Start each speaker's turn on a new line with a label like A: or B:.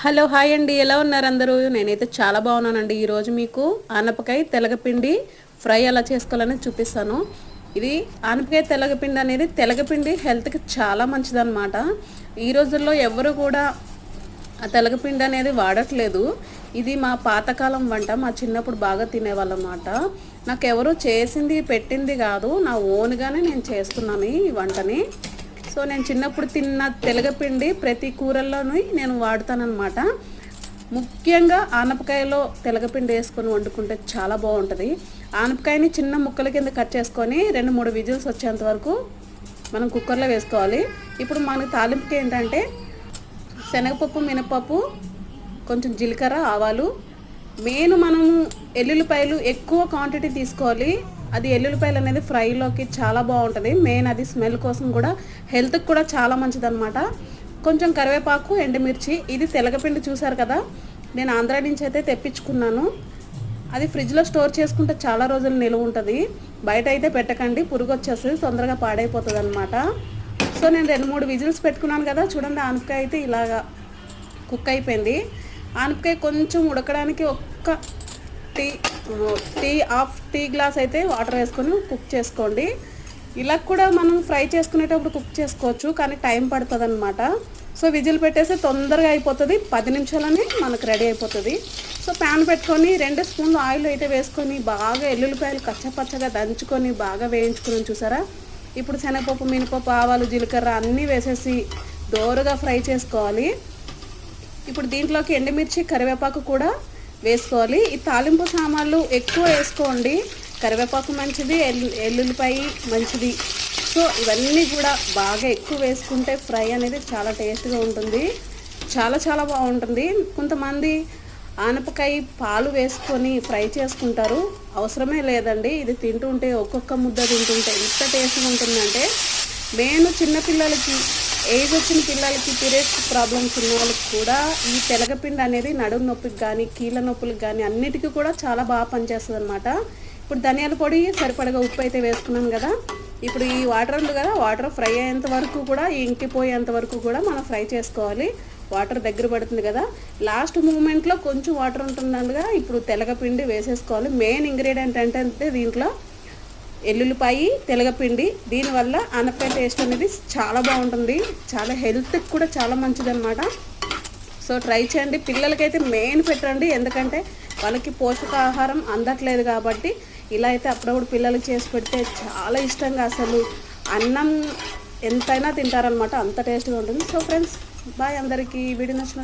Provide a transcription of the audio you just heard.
A: Hello hi అండి, ఎలా ఉన్నారు అందరూ? నేనైతే చాలా బాగున్నానండి. ఈరోజు మీకు ఆనపకాయ తెలగపిండి ఫ్రై ఎలా చేసుకోవాలని చూపిస్తాను. ఇది ఆనపకాయ తెలగపిండి అనేది తెలగపిండి హెల్త్కి చాలా మంచిదన్నమాట. ఈ రోజుల్లో ఎవరు కూడా ఆ తెలగపిండి అనేది వాడట్లేదు. ఇది మా పాతకాలం వంట, మా చిన్నప్పుడు బాగా తినేవాళ్ళం అన్నమాట. నాకు ఎవరు చేసింది పెట్టింది కాదు, నా ఓన్గానే నేను చేస్తున్నాను ఈ వంటని. సో నేను చిన్నప్పుడు తిన్న తెలగపిండి ప్రతి కూరల్లోనూ నేను వాడతానన్నమాట. ముఖ్యంగా ఆనపకాయలో తెలగపిండి వేసుకొని వండుకుంటే చాలా బాగుంటుంది. ఆనపకాయని చిన్న ముక్కల కింద కట్ చేసుకొని 2-3 విజిల్స్ వచ్చేంత వరకు మనం కుక్కర్లో వేసుకోవాలి. ఇప్పుడు మనకి తాలింపుకి ఏంటంటే శనగపప్పు, మినపప్పు, కొంచెం జీలకర్ర, ఆవాలు, మెయిన్ మనము ఎల్లుల్లిపాయలు ఎక్కువ క్వాంటిటీ తీసుకోవాలి. అది ఎల్లుల్లిపాయలు అనేది ఫ్రైలోకి చాలా బాగుంటుంది. మెయిన్ అది స్మెల్ కోసం కూడా, హెల్త్కి కూడా చాలా మంచిదన్నమాట. కొంచెం కరివేపాకు, ఎండుమిర్చి. ఇది తెలగపిండి చూసారు కదా, నేను ఆంధ్రా నుంచి అయితే తెప్పించుకున్నాను. అది ఫ్రిడ్జ్లో స్టోర్ చేసుకుంటే చాలా రోజులు నిలువ ఉంటుంది. బయట అయితే పెట్టకండి, పురుగు వచ్చేస్తుంది, తొందరగా పాడైపోతుంది అనమాట. సో నేను 2-3 విజిల్స్ పెట్టుకున్నాను కదా, చూడండి ఆనపకాయ అయితే ఇలాగా కుక్ అయిపోయింది. ఆనపకాయ కొంచెం ఉడకడానికి ఒక్క హాఫ్ టీ గ్లాస్ అయితే వాటర్ వేసుకొని కుక్ చేసుకోండి. ఇలా కూడా మనం ఫ్రై చేసుకునేటప్పుడు కుక్ చేసుకోవచ్చు, కానీ టైం పడుతుంది అనమాట. సో విజిల్ పెట్టేస్తే తొందరగా అయిపోతుంది, 10 నిమిషాలనే మనకు రెడీ అయిపోతుంది. సో ప్యాన్ పెట్టుకొని 2 స్పూన్లు ఆయిల్ అయితే వేసుకొని బాగా ఎల్లుల్లిపాయలు కచ్చపచ్చగా దంచుకొని బాగా వేయించుకుని చూసారా. ఇప్పుడు శనగపప్పు, మినపప్పు, ఆవాలు, జీలకర్ర అన్నీ వేసేసి దోరగా ఫ్రై చేసుకోవాలి. ఇప్పుడు దీంట్లోకి ఎండుమిర్చి, కరివేపాకు కూడా వేసుకోవాలి. ఈ తాలింపు సామాన్లు ఎక్కువ వేసుకోండి. కరివేపాకు మంచిది, ఎల్లుల్లిపాయ మంచిది. సో ఇవన్నీ కూడా బాగా ఎక్కువ వేసుకుంటే ఫ్రై అనేది చాలా టేస్ట్గా ఉంటుంది, చాలా చాలా బాగుంటుంది. కొంతమంది ఆనపకాయ పాలు వేసుకొని ఫ్రై చేసుకుంటారు, అవసరమే లేదండి. ఇది తింటుంటే ఒక్కొక్క ముద్ద తింటుంటే ఎంత టేస్ట్గా ఉంటుందంటే, మెయిన్ చిన్నపిల్లలకి, ఏజ్ వచ్చిన పిల్లలకి, పీరియడ్స్ ప్రాబ్లమ్స్ ఉన్న వాళ్ళకి కూడా ఈ తెలగపిండి అనేది నడుము నొప్పికి కానీ, కీళ్ళ నొప్పులకు కానీ అన్నిటికీ కూడా చాలా బాగా పనిచేస్తుంది అనమాట. ఇప్పుడు ధనియాల పొడి సరిపడగా ఉప్పు అయితే వేసుకున్నాను కదా. ఇప్పుడు ఈ వాటర్ ఉంది కదా, వాటర్ ఫ్రై అయ్యేంత వరకు కూడా, ఇంకిపోయేంత వరకు కూడా మనం ఫ్రై చేసుకోవాలి. వాటర్ దగ్గర పడుతుంది కదా, లాస్ట్ మూమెంట్లో కొంచెం వాటర్ ఉంటుండగా ఇప్పుడు తెలగపిండి వేసేసుకోవాలి. మెయిన్ ఇంగ్రీడియంట్ ఏంటంటే దీంట్లో ఎల్లుల్లిపాయ, తెలగపిండి. దీనివల్ల ఆనపకాయ టేస్ట్ అనేది చాలా బాగుంటుంది, చాలా హెల్త్కి కూడా చాలా మంచిదన్నమాట. సో ట్రై చేయండి. పిల్లలకైతే మెయిన్ పెట్టండి, ఎందుకంటే వాళ్ళకి పోషకాహారం అందట్లేదు కాబట్టి ఇలా అయితే అప్పుడప్పుడు పిల్లలకి చేసి పెడితే చాలా ఇష్టంగా, అసలు అన్నం ఎంతైనా తింటారనమాట, అంత టేస్ట్గా ఉంటుంది. సో ఫ్రెండ్స్, బాయ్ అందరికీ. వీడియో నచ్చిన